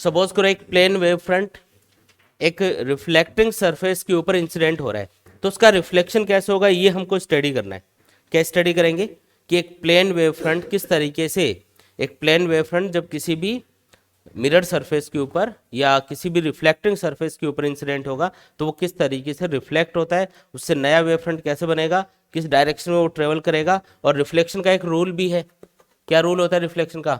Suppose करो एक plane wave front एक रिफ्लेक्टिंग सरफेस के ऊपर इंसिडेंट हो रहा है, तो उसका रिफ्लेक्शन कैसे होगा ये हमको स्टडी करना है। क्या स्टडी करेंगे कि एक प्लेन वेव फ्रंट किस तरीके से, एक प्लेन वेव फ्रंट जब किसी भी मिरर सरफेस के ऊपर या किसी भी रिफ्लेक्टिंग सरफेस के ऊपर इंसिडेंट होगा तो वो किस तरीके से रिफ्लेक्ट होता है, उससे नया वेव फ्रंट कैसे बनेगा, किस डायरेक्शन में वो ट्रेवल करेगा। और रिफ्लेक्शन का एक रूल भी है। क्या रूल होता है रिफ्लेक्शन का?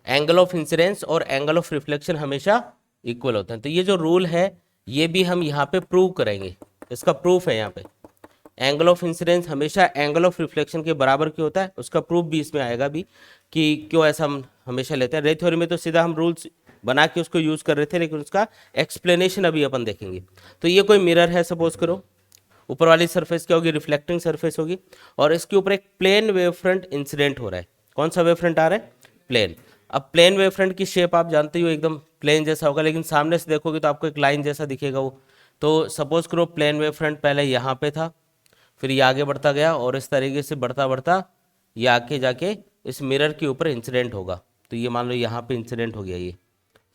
एंगल ऑफ इंसिडेंस और एंगल ऑफ रिफ्लेक्शन हमेशा इक्वल होते हैं। तो ये जो रूल है ये भी हम यहाँ पे प्रूव करेंगे, इसका प्रूफ है यहाँ पे। एंगल ऑफ इंसिडेंस हमेशा एंगल ऑफ रिफ्लेक्शन के बराबर क्यों होता है, उसका प्रूफ भी इसमें आएगा भी कि क्यों ऐसा हम हमेशा लेते हैं। रे थ्योरी में तो सीधा हम रूल्स बना के उसको यूज कर रहे थे, लेकिन उसका एक्सप्लेनेशन अभी अपन देखेंगे। तो ये कोई मिरर है, सपोज करो ऊपर वाली सरफेस क्या होगी, रिफ्लेक्टिंग सरफेस होगी, और इसके ऊपर एक प्लेन वेव फ्रंट इंसिडेंट हो रहा है। कौन सा वेव फ्रंट आ रहा है? प्लेन। अब प्लेन वेव फ्रंट की शेप आप जानते हो एकदम प्लेन जैसा होगा, लेकिन सामने से देखोगे तो आपको एक लाइन जैसा दिखेगा वो। तो सपोज करो प्लेन वेव फ्रंट पहले यहाँ पे था, फिर ये आगे बढ़ता गया और इस तरीके से बढ़ता बढ़ता ये आके जाके इस मिरर के ऊपर इंसिडेंट होगा। तो ये मान लो यहाँ पे इंसिडेंट हो गया ये,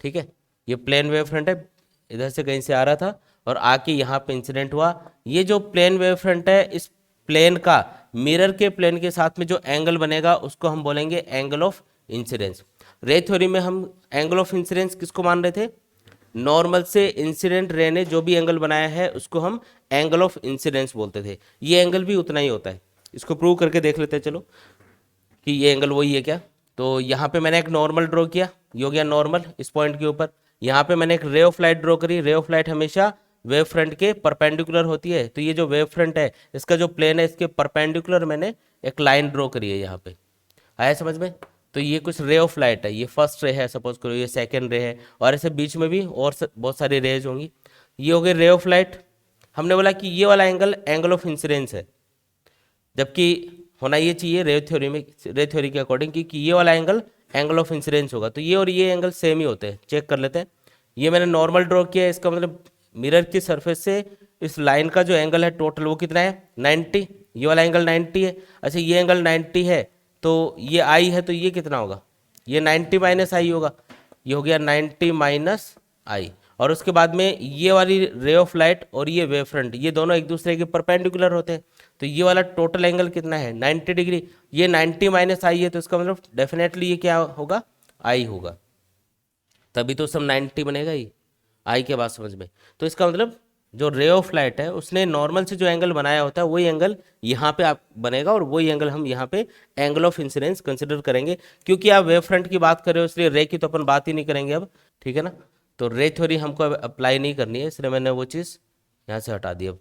ठीक है। ये प्लेन वेव फ्रंट है, इधर से कहीं से आ रहा था और आके यहाँ पे इंसिडेंट हुआ। ये जो प्लेन वेव फ्रंट है, इस प्लेन का मिरर के प्लेन के साथ में जो एंगल बनेगा उसको हम बोलेंगे एंगल ऑफ इंसिडेंस। रे थ्योरी में हम एंगल ऑफ इंसिडेंस किसको मान रहे थे? नॉर्मल से इंसिडेंट रे ने जो भी एंगल बनाया है उसको हम एंगल ऑफ इंसिडेंस बोलते थे। ये एंगल भी उतना ही होता है, इसको प्रूव करके देख लेते हैं चलो कि ये एंगल वही है क्या। तो यहाँ पे मैंने एक नॉर्मल ड्रॉ किया, ये हो गया नॉर्मल इस पॉइंट के ऊपर। यहाँ पे मैंने एक रे ऑफ लाइट ड्रॉ करी, रे ऑफ लाइट हमेशा वेव फ्रंट के परपेंडिकुलर होती है। तो ये जो वेव फ्रंट है इसका जो प्लेन है इसके परपेंडिकुलर मैंने एक लाइन ड्रॉ करी है यहाँ पे। आया समझ में? तो ये कुछ रे ऑफ लाइट है, ये फर्स्ट रे है सपोज करो, ये सेकंड रे है, और ऐसे बीच में भी और बहुत सारी रेज होंगी। ये हो गई रे ऑफ लाइट। हमने बोला कि ये वाला एंगल एंगल ऑफ इंसिडेंस है, जबकि होना ये चाहिए रे थ्योरी में, रे थ्योरी के अकॉर्डिंग कि ये वाला एंगल एंगल ऑफ इंसिडेंस होगा। तो ये और ये एंगल सेम ही होते हैं, चेक कर लेते हैं। ये मैंने नॉर्मल ड्रॉ किया है, इसका मतलब मिरर की सरफेस से इस लाइन का जो एंगल है टोटल वो कितना है? 90। ये वाला एंगल 90 है। अच्छा ये एंगल 90 है तो ये आई है, तो ये कितना होगा? ये 90 माइनस आई होगा। ये हो गया 90 माइनस आई। और उसके बाद में ये वाली रे ऑफ लाइट और ये वेव फ्रंट ये दोनों एक दूसरे के परपेंडिकुलर होते हैं। तो ये वाला टोटल एंगल कितना है? 90 डिग्री। ये 90 माइनस आई है तो इसका मतलब डेफिनेटली ये क्या होगा? आई होगा, तभी तो सब 90 बनेगा ही आई के बाद समझ में। तो इसका मतलब जो रे ऑफ लाइट है उसने नॉर्मल से जो एंगल बनाया होता है वही एंगल यहाँ पे आप बनेगा, और वही एंगल हम यहाँ पे एंगल ऑफ इंसिडेंस कंसिडर करेंगे। क्योंकि आप वेव फ्रंट की बात कर रहे हो इसलिए रे की तो अपन बात ही नहीं करेंगे अब, ठीक है ना। तो रे थ्योरी हमको अप्लाई नहीं करनी है, इसलिए मैंने वो चीज़ यहाँ से हटा दी अब।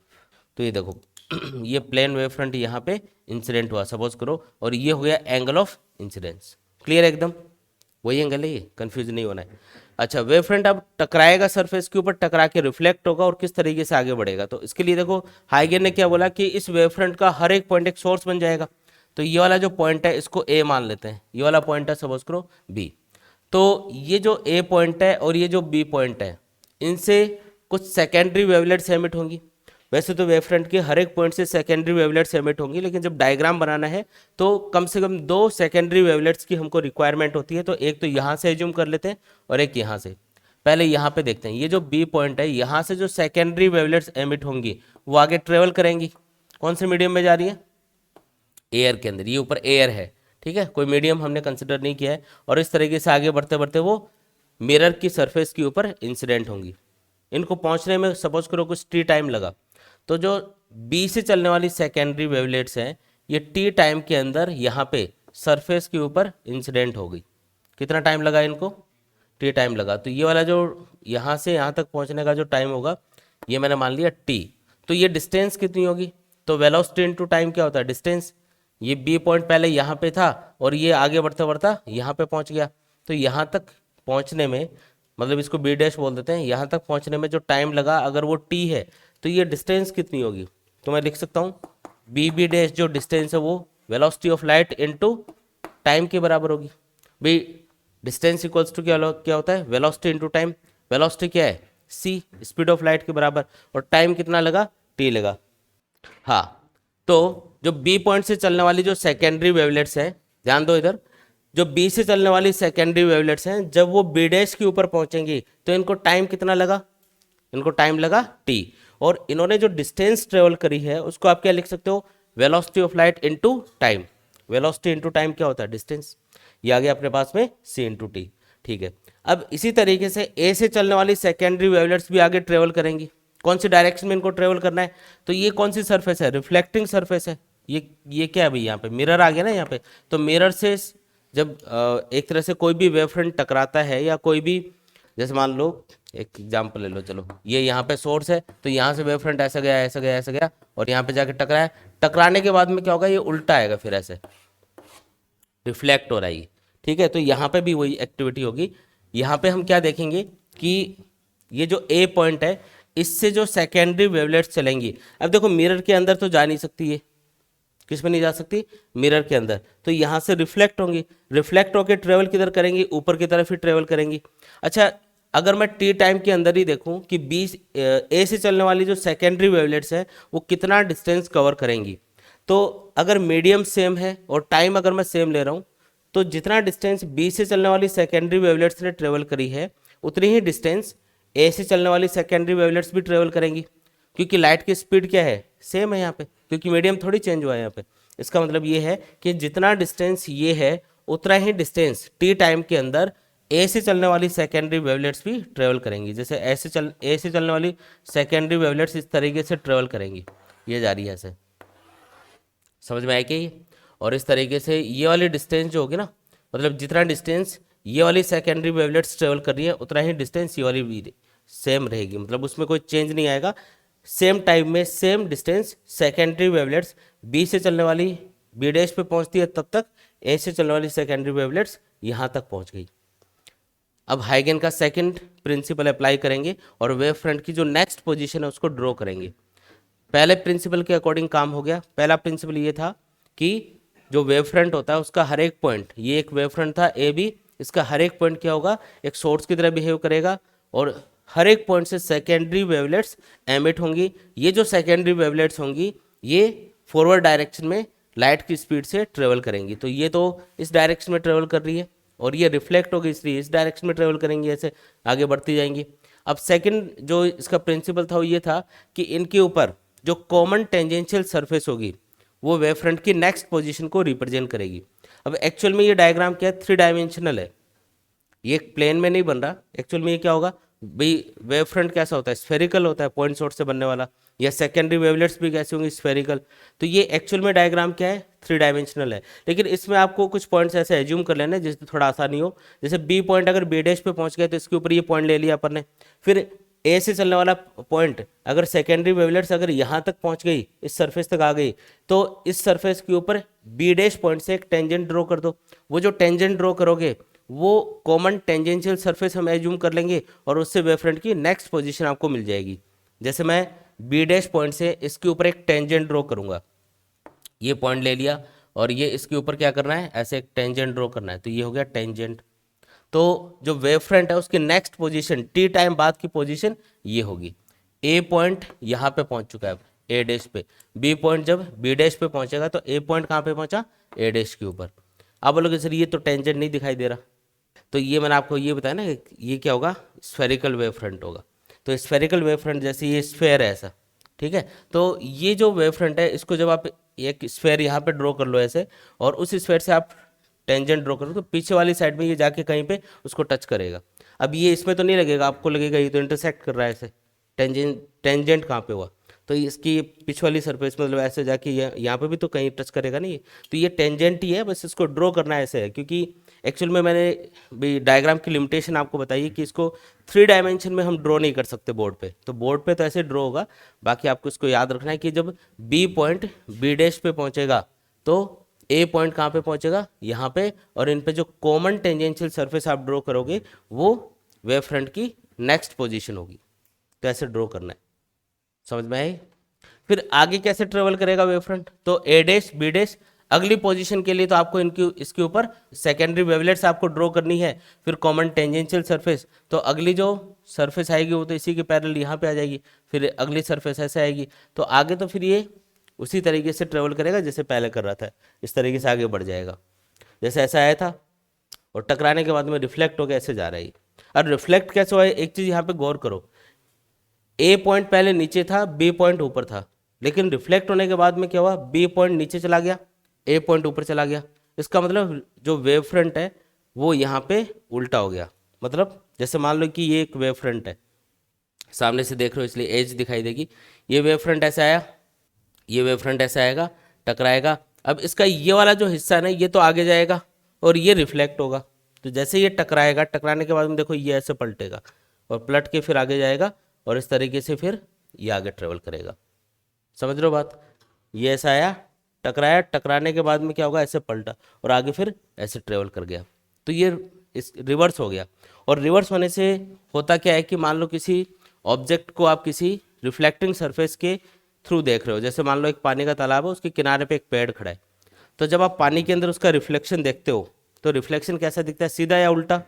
तो ये देखो ये प्लेन वेव फ्रंट यहाँ पे इंसिडेंट हुआ सपोज करो, और ये हो गया एंगल ऑफ इंसिडेंस। क्लियर है एकदम? वही एंगल है, ये कंफ्यूज नहीं होना है। अच्छा वेव फ्रंट अब टकराएगा सरफेस के ऊपर, टकरा के रिफ्लेक्ट होगा और किस तरीके से आगे बढ़ेगा। तो इसके लिए देखो हाइगन ने क्या बोला कि इस वेव फ्रंट का हर एक पॉइंट एक सोर्स बन जाएगा। तो ये वाला जो पॉइंट है इसको ए मान लेते हैं, ये वाला पॉइंट है सपोज करो बी। तो ये जो ए पॉइंट है और ये जो बी पॉइंट है इनसे कुछ सेकेंडरी वेवलेट्स एमिट होंगी। वैसे तो वेव फ्रंट के हर एक पॉइंट से सेकेंडरी वेवलेट्स एमिट होंगी, लेकिन जब डायग्राम बनाना है तो कम से कम 2 सेकेंडरी वेवलेट्स की हमको रिक्वायरमेंट होती है। तो एक तो यहाँ से एज्यूम कर लेते हैं और एक यहाँ से। पहले यहाँ पे देखते हैं, ये जो बी पॉइंट है यहाँ से जो सेकेंडरी वेवलेट्स एमिट होंगी वो आगे ट्रेवल करेंगी। कौन से मीडियम में जा रही है? एयर के अंदर। ये ऊपर एयर है, ठीक है, कोई मीडियम हमने कंसिडर नहीं किया है। और इस तरीके से आगे बढ़ते बढ़ते वो मिरर की सरफेस के ऊपर इंसिडेंट होंगी। इनको पहुंचने में सपोज करो कुछ टी टाइम लगा, तो जो बी से चलने वाली सेकेंडरी वेवलेट्स हैं ये टी टाइम के अंदर यहाँ पे सरफेस के ऊपर इंसिडेंट हो गई। कितना टाइम लगा इनको? टी टाइम लगा। तो ये वाला जो यहाँ से यहाँ तक पहुँचने का जो टाइम होगा ये मैंने मान लिया टी। तो ये डिस्टेंस कितनी होगी? तो वेलोसिटी इनटू टाइम क्या होता है? डिस्टेंस। ये बी पॉइंट पहले यहाँ पे था और ये आगे बढ़ता बढ़ता यहाँ पे पहुँच गया। तो यहाँ तक पहुँचने में, मतलब इसको बी डैश बोल देते हैं, यहाँ तक पहुँचने में जो टाइम लगा अगर वो टी है तो ये डिस्टेंस कितनी होगी? तो मैं लिख सकता हूँ बी बी डैश जो डिस्टेंस है वो velocity of light into time के बराबर होगी। भाई डिस्टेंस इक्वल्स टू क्या होता है? Velocity into time. वेलोसिटी क्या है? सी, स्पीड ऑफ लाइट के बराबर। और टाइम कितना लगा? टी लगा। हाँ, तो जो बी पॉइंट से चलने वाली जो सेकेंडरी वेवलेट्स है, ध्यान दो इधर, जो बी से चलने वाली सेकेंडरी वेवलेट्स हैं, जब वो बी डैश के ऊपर पहुंचेंगी तो इनको टाइम कितना लगा, इनको टाइम लगा टी, और इन्होंने जो डिस्टेंस ट्रेवल करी है उसको आप क्या लिख सकते हो, velocity of light into time. Velocity into time क्या होता है, डिस्टेंस। ये आ गया अपने पास में सी इनटू टी, ठीक है। अब इसी तरीके से ए से चलने वाली सेकेंडरी वेवलेट्स भी आगे ट्रेवल करेंगी, कौन सी डायरेक्शन में इनको ट्रेवल करना है, तो ये कौन सी सरफेस है, रिफ्लेक्टिंग सरफेस है। ये क्या है भाई, यहाँ पे मिरर आ गया ना यहाँ पे, तो मिरर से जब एक तरह से कोई भी वेव फ्रंट टकराता है, या कोई भी, जैसे मान लो एक एग्जांपल ले लो, चलो ये यहाँ पे सोर्स है, तो यहाँ से वेव फ्रंट ऐसा गया ऐसा गया ऐसा गया और यहाँ पे जाके टकराया, टकराने के बाद में क्या होगा, ये उल्टा आएगा, फिर ऐसे रिफ्लेक्ट हो रहा है, ठीक है। तो यहाँ पे भी वही एक्टिविटी होगी। यहाँ पे हम क्या देखेंगे कि ये जो ए पॉइंट है, इससे जो सेकेंडरी वेवलेट्स चलेंगी, अब देखो मिरर के अंदर तो जा नहीं सकती है, किस में नहीं जा सकती, मिरर के अंदर, तो यहाँ से रिफ्लेक्ट होंगी, रिफ्लेक्ट होकर ट्रेवल किधर करेंगी, ऊपर की तरफ ही ट्रेवल करेंगी। अच्छा, अगर मैं टी टाइम के अंदर ही देखूं कि बी ए से चलने वाली जो सेकेंडरी वेवलेट्स है वो कितना डिस्टेंस कवर करेंगी, तो अगर मीडियम सेम है और टाइम अगर मैं सेम ले रहा हूँ, तो जितना डिस्टेंस बी से चलने वाली सेकेंडरी वेवलेट्स ने ट्रेवल करी है, उतनी ही डिस्टेंस ए से चलने वाली सेकेंडरी वेवलेट्स भी ट्रेवल करेंगी, क्योंकि लाइट की स्पीड क्या है, सेम है यहाँ पे, क्योंकि मीडियम थोड़ी चेंज हुआ है यहाँ पे। इसका मतलब ये है कि जितना डिस्टेंस ये है उतना ही डिस्टेंस टी टाइम के अंदर ए से चलने वाली सेकेंडरी वेवलेट्स भी ट्रेवल करेंगी। जैसे ए से चलने वाली सेकेंडरी वेवलेट्स इस तरीके से ट्रेवल करेंगी, ये जा रही है ऐसे, समझ में आया कि ये, और इस तरीके से ये वाली डिस्टेंस जो होगी ना, मतलब जितना डिस्टेंस ये वाली सेकेंडरी वेवलेट्स ट्रेवल कर रही है उतना ही डिस्टेंस ये वाली भी सेम रहेगी, मतलब उसमें कोई चेंज नहीं आएगा। सेम टाइम में same distance secondary wavelets B से चलने वाली बी डैश पे पहुंचती है, तब तक ए से चलने वाली सेकेंडरी वेवलेट्स यहाँ तक पहुंच गई। अब हाइगन का सेकंड प्रिंसिपल अप्लाई करेंगे और वेव फ्रंट की जो नेक्स्ट पोजीशन है उसको ड्रॉ करेंगे। पहले प्रिंसिपल के अकॉर्डिंग काम हो गया। पहला प्रिंसिपल ये था कि जो वेव फ्रंट होता है उसका हर एक पॉइंट, ये एक वेव फ्रंट था ए बी, इसका हर एक पॉइंट क्या होगा, एक सोर्स की तरह बिहेव करेगा और हर एक पॉइंट से सेकेंडरी वेवलेट्स एमिट होंगी। ये जो सेकेंडरी वेवलेट्स होंगी ये फॉरवर्ड डायरेक्शन में लाइट की स्पीड से ट्रेवल करेंगी, तो ये तो इस डायरेक्शन में ट्रेवल कर रही है और ये रिफ्लेक्ट होगी इसलिए इस डायरेक्शन में ट्रेवल करेंगी, ऐसे आगे बढ़ती जाएंगी। अब सेकंड जो इसका प्रिंसिपल था वो ये था कि इनके ऊपर जो कॉमन टेंजेंशियल सरफेस होगी वो वेव फ्रंट की नेक्स्ट पोजीशन को रिप्रेजेंट करेगी। अब एक्चुअल में ये डायग्राम क्या है, 3 डायमेंशनल है, ये एक प्लेन में नहीं बन रहा। एक्चुअल में ये क्या होगा भाई, वेव फ्रंट कैसा होता है, स्फेरिकल होता है, पॉइंट सोर्स से बनने वाला, या सेकेंडरी वेवलेट्स भी कैसे होंगी, स्फेरिकल। तो ये एक्चुअल में डायग्राम क्या है, 3 डायमेंशनल है, लेकिन इसमें आपको कुछ पॉइंट्स ऐसे एज्यूम कर लेना जिससे थोड़ा आसानी हो। जैसे बी पॉइंट अगर बी डैश पे पहुंच गए तो इसके ऊपर ये पॉइंट ले लिया अपन ने, फिर ए से चलने वाला पॉइंट अगर सेकेंडरी वेवलेट्स अगर यहाँ तक पहुँच गई, इस सरफेस तक आ गई, तो इस सरफेस के ऊपर बी डैश पॉइंट से एक टेंजेंट ड्रॉ कर दो। वो जो टेंजेंट ड्रॉ करोगे वो कॉमन टेंजेंशियल सरफेस हम एज्यूम कर लेंगे और उससे वेव फ्रंट की नेक्स्ट पोजीशन आपको मिल जाएगी। जैसे मैं बी डैश पॉइंट से इसके ऊपर एक टेंजेंट ड्रॉ करूंगा, ये पॉइंट ले लिया और ये इसके ऊपर क्या करना है, ऐसे एक टेंजेंट ड्रॉ करना है, तो ये हो गया टेंजेंट। तो जो वेव फ्रंट है उसकी नेक्स्ट पोजीशन टी टाइम बाद की पोजीशन ये होगी। ए पॉइंट यहाँ पे पहुंच चुका है ए डैश पे, बी पॉइंट जब बी डैश पे पहुंचेगा तो ए पॉइंट कहाँ पे पहुंचा, ए डैश के ऊपर। अब बोलोगे सर ये तो टेंजेंट नहीं दिखाई दे रहा, तो ये मैंने आपको ये बताया ना ये क्या होगा, स्फेरिकल वेव फ्रंट होगा। तो स्फेरिकल वेव फ्रंट जैसे ये स्फेयर है ऐसा, ठीक है, तो ये जो वेव फ्रंट है इसको जब आप एक स्फेयर यहाँ पे ड्रॉ कर लो ऐसे और उस स्फेयर से आप टेंजेंट ड्रॉ करो तो पीछे वाली साइड में ये जाके कहीं पे उसको टच करेगा। अब ये इसमें तो नहीं लगेगा, आपको लगेगा ये तो इंटरसेक्ट कर रहा है ऐसे, टेंजेंट कहाँ पे हुआ, तो इसकी पिछ वाली सरफेस मतलब ऐसे जाके यहाँ पे भी तो कहीं टच करेगा नहीं, तो ये टेंजेंट ही है, बस इसको ड्रॉ करना ऐसे है। क्योंकि एक्चुअल में मैंने भी डायग्राम की लिमिटेशन आपको बताई है कि इसको 3 डायमेंशन में हम ड्रॉ नहीं कर सकते बोर्ड पे, तो बोर्ड पे तो ऐसे ड्रॉ होगा। बाकी आपको इसको याद रखना है कि जब बी पॉइंट बी डैश पे पहुंचेगा तो ए पॉइंट कहाँ पे पहुंचेगा, यहाँ पे, और इन पे जो कॉमन टेंजेंशियल सरफेस आप ड्रॉ करोगे वो वेव फ्रंट की नेक्स्ट पोजीशन होगी। तो ऐसे ड्रॉ करना है, समझ में आई। फिर आगे कैसे ट्रेवल करेगा वेव फ्रंट, तो ए डैश बी डैश अगली पोजीशन के लिए तो आपको इनकी इसके ऊपर सेकेंडरी वेवलेट्स आपको ड्रॉ करनी है, फिर कॉमन टेंजेंशियल सरफेस, तो अगली जो सरफेस आएगी वो तो इसी के पैरेलल यहाँ पे आ जाएगी, फिर अगली सरफेस ऐसे आएगी, तो आगे तो फिर ये उसी तरीके से ट्रेवल करेगा जैसे पहले कर रहा था, इस तरीके से आगे बढ़ जाएगा। जैसे ऐसा आया था और टकराने के बाद में रिफ्लेक्ट हो गया, ऐसे जा रहा है। और रिफ्लेक्ट कैसे हुआ है, एक चीज़ यहाँ पे गौर करो, ए पॉइंट पहले नीचे था, बी पॉइंट ऊपर था, लेकिन रिफ्लेक्ट होने के बाद में क्या हुआ, बी पॉइंट नीचे चला गया, ए पॉइंट ऊपर चला गया। इसका मतलब जो वेव फ्रंट है वो यहाँ पे उल्टा हो गया। मतलब जैसे मान लो कि ये एक वेव फ्रंट है, सामने से देख रहे हो इसलिए एज दिखाई देगी। ये वेव फ्रंट ऐसा आया, ये वेव फ्रंट ऐसा आएगा, टकराएगा। अब इसका ये वाला जो हिस्सा है ना, ये तो आगे जाएगा और ये रिफ्लेक्ट होगा। तो जैसे ये टकराएगा, टकराने के बाद में देखो ये ऐसे पलटेगा और पलट के फिर आगे जाएगा और इस तरीके से फिर ये आगे ट्रेवल करेगा। समझ रहे हो बात? ये ऐसा आया, टकराया, टकराने के बाद में क्या होगा, ऐसे पलटा और आगे फिर ऐसे ट्रेवल कर गया। तो ये इस रिवर्स हो गया। और रिवर्स होने से होता क्या है कि मान लो किसी ऑब्जेक्ट को आप किसी रिफ्लेक्टिंग सरफेस के थ्रू देख रहे हो। जैसे मान लो एक पानी का तालाब है, उसके किनारे पे एक पेड़ खड़ा है। तो जब आप पानी के अंदर उसका रिफ्लेक्शन देखते हो तो रिफ्लेक्शन कैसा दिखता है, सीधा या उल्टा?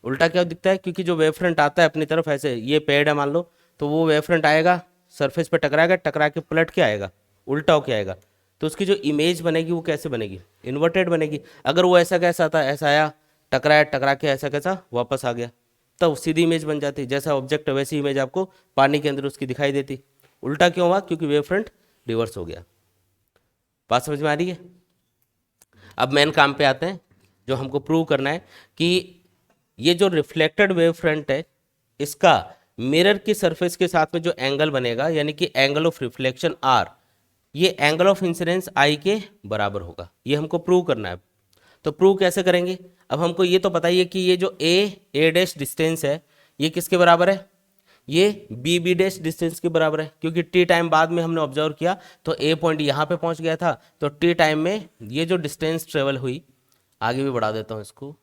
उल्टा क्यों दिखता है? क्योंकि जो वेव फ्रंट आता है अपनी तरफ, ऐसे ये पेड़ है मान लो, तो वो वेव फ्रंट आएगा, सरफेस पे टकराएगा, टकरा के पलट के आएगा, उल्टा होके आएगा। तो उसकी जो इमेज बनेगी वो कैसे बनेगी, इन्वर्टेड बनेगी। अगर वो ऐसा कैसा था, ऐसा आया, टकराया, टकरा के ऐसा कैसा वापस आ गया, तब सीधी इमेज बन जाती। जैसा ऑब्जेक्ट है वैसी इमेज आपको पानी के अंदर उसकी दिखाई देती। उल्टा क्यों हुआ? क्योंकि वेव फ्रंट रिवर्स हो गया। बात समझ में आ रही है? अब मेन काम पे आते हैं, जो हमको प्रूव करना है कि ये जो रिफ्लेक्टेड वेव फ्रंट है, इसका मिरर की सरफेस के साथ में जो एंगल बनेगा, यानी कि एंगल ऑफ रिफ्लेक्शन आर, ये एंगल ऑफ इंसिडेंस आई के बराबर होगा। ये हमको प्रूव करना है। तो प्रूव कैसे करेंगे? अब हमको ये तो पता ही है कि ये जो ए डैश डिस्टेंस है, ये किसके बराबर है, ये बी डैश डिस्टेंस के बराबर है। क्योंकि टी टाइम बाद में हमने ऑब्जर्व किया तो ए पॉइंट यहाँ पे पहुँच गया था, तो टी टाइम में ये जो डिस्टेंस ट्रेवल हुई, आगे भी बढ़ा देता हूँ इसको,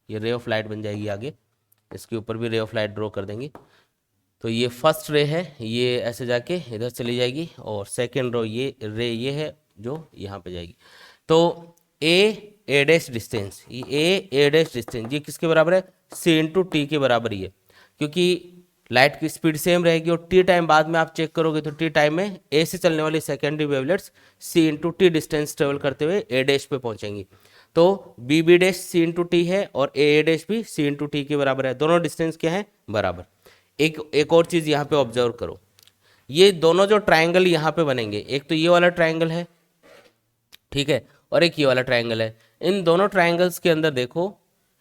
ये रे ऑफ लाइट बन जाएगी आगे, इसके ऊपर भी रे ऑफ लाइट ड्रॉ कर देंगे। तो ये फर्स्ट रे है, ये ऐसे जाके इधर चली जाएगी, और सेकेंड रो ये रे ये है जो यहाँ पे जाएगी। तो ए डैश डिस्टेंस, ये ए डैश डिस्टेंस ये किसके बराबर है, सी इंटू टी के बराबर ही है। क्योंकि लाइट की स्पीड सेम रहेगी और टी टाइम बाद में आप चेक करोगे तो टी टाइम में ए से चलने वाली सेकेंडरी वेवलेट्स सी इंटू टी डिस्टेंस ट्रेवल करते हुए ए डैश पे पहुंचेंगी। तो B dash C into T है और ए डैश भी सी इंटू टी के बराबर है। दोनों डिस्टेंस क्या है, बराबर। एक और चीज़ यहाँ पे ऑब्जर्व करो, ये दोनों जो ट्राइंगल यहाँ पे बनेंगे, एक तो ये वाला ट्राइंगल है, ठीक है, और एक ये वाला ट्राइंगल है। इन दोनों ट्राइंगल्स के अंदर देखो,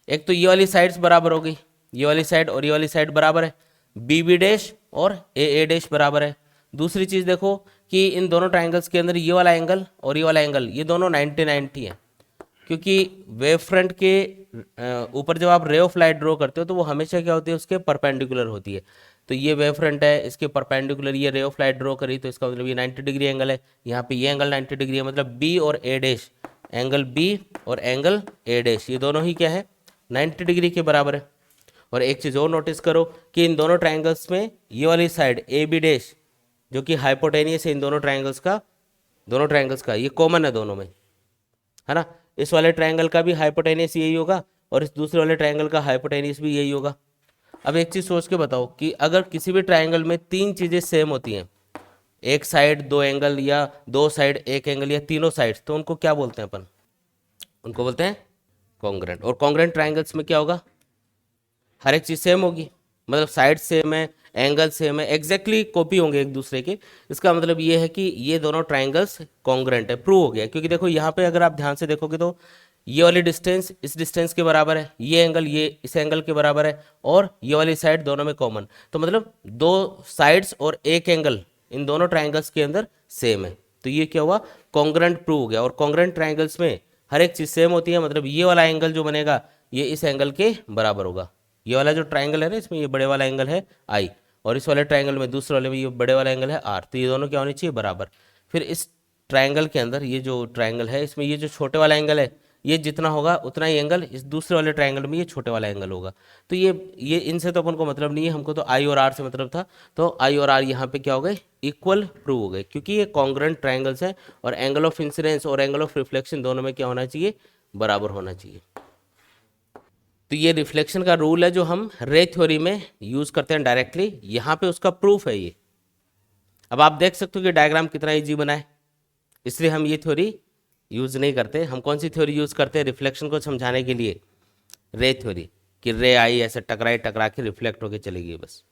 एक तो ये वाली साइड्स बराबर हो गई, ये वाली साइड और ये वाली साइड बराबर है, बी डैश और ए डैश बराबर है। दूसरी चीज़ देखो कि इन दोनों ट्राइंगल्स के अंदर ये वाला एंगल और ये वाला एंगल, ये दोनों 90-90 है। क्योंकि वेव फ्रंट के ऊपर जब आप रे ऑफ लाइट ड्रॉ करते हो तो वो हमेशा क्या होती है, उसके परपेंडिकुलर होती है। तो ये वेव फ्रंट है, इसके परपेंडिकुलर ये रे ऑफ लाइट ड्रॉ करी, तो इसका मतलब ये 90 डिग्री एंगल है। यहाँ पे ये एंगल 90 डिग्री है, मतलब बी और ए डैश, एंगल बी और एंगल ए डैश, ये दोनों ही क्या है, 90 डिग्री के बराबर है। और एक चीज़ और नोटिस करो कि इन दोनों ट्राइंगल्स में ये वाली साइड ए बी डैश जो कि हाइपोटेनियस है, इन दोनों ट्राइंगल्स का ये कॉमन है दोनों में, है ना। इस वाले ट्राइंगल का भी हाइपोटेनियस यही होगा और इस दूसरे वाले ट्राइंगल का हाइपोटेनियस भी यही होगा। अब एक चीज़ सोच के बताओ कि अगर किसी भी ट्राइंगल में तीन चीज़ें सेम होती हैं, एक साइड दो एंगल या दो साइड एक एंगल या तीनों साइड्स, तो उनको क्या बोलते हैं अपन, उनको बोलते हैं कॉन्ग्रेंट। और कॉन्ग्रेंट ट्राइंगल्स में क्या होगा, हर एक चीज़ सेम होगी, मतलब साइड सेम है, एंगल सेम है, एग्जैक्टली कॉपी होंगे एक दूसरे के। इसका मतलब ये है कि ये दोनों ट्राइंगल्स कॉन्ग्रेंट है, प्रूव हो गया। क्योंकि देखो यहाँ पे अगर आप ध्यान से देखोगे तो ये वाली डिस्टेंस इस डिस्टेंस के बराबर है, ये एंगल ये इस एंगल के बराबर है, और ये वाली साइड दोनों में कॉमन। तो मतलब दो साइड्स और एक एंगल इन दोनों ट्राइंगल्स के अंदर सेम है, तो ये क्या हुआ, कॉन्ग्रेंट प्रूव हो गया। और कॉन्ग्रेंट ट्राइंगल्स में हर एक चीज़ सेम होती है, मतलब ये वाला एंगल जो बनेगा ये इस एंगल के बराबर होगा। ये वाला जो ट्राइंगल है ना, इसमें ये बड़े वाला एंगल है आई, और इस वाले ट्राइंगल में दूसरे वाले में ये बड़े वाला एंगल है आर, तो ये दोनों क्या होने चाहिए, बराबर। फिर इस ट्राइंगल के अंदर ये जो ट्राइंगल है, इसमें ये जो छोटे वाला एंगल है, ये जितना होगा उतना ही एंगल इस दूसरे वाले ट्राइंगल में ये छोटे वाला एंगल होगा। तो ये इनसे तो अपन को मतलब नहीं है, हमको तो आई और आर से मतलब था। तो आई और आर यहाँ पे क्या हो गए, इक्वल प्रूव हो गए, क्योंकि ये कॉन्ग्रेंट ट्राइंगल्स हैं और एंगल ऑफ इंसिडेंस और एंगल ऑफ रिफ्लेक्शन दोनों में क्या होना चाहिए, बराबर होना चाहिए। तो ये रिफ्लेक्शन का रूल है जो हम रे थ्योरी में यूज करते हैं डायरेक्टली, यहाँ पे उसका प्रूफ है ये। अब आप देख सकते हो कि डायग्राम कितना इजी बना है, इसलिए हम ये थ्योरी यूज़ नहीं करते। हम कौन सी थ्योरी यूज़ करते हैं रिफ्लेक्शन को समझाने के लिए? रे थ्योरी, कि रे आई ऐसे टकरा के रिफ्लेक्ट होके चली गई बस।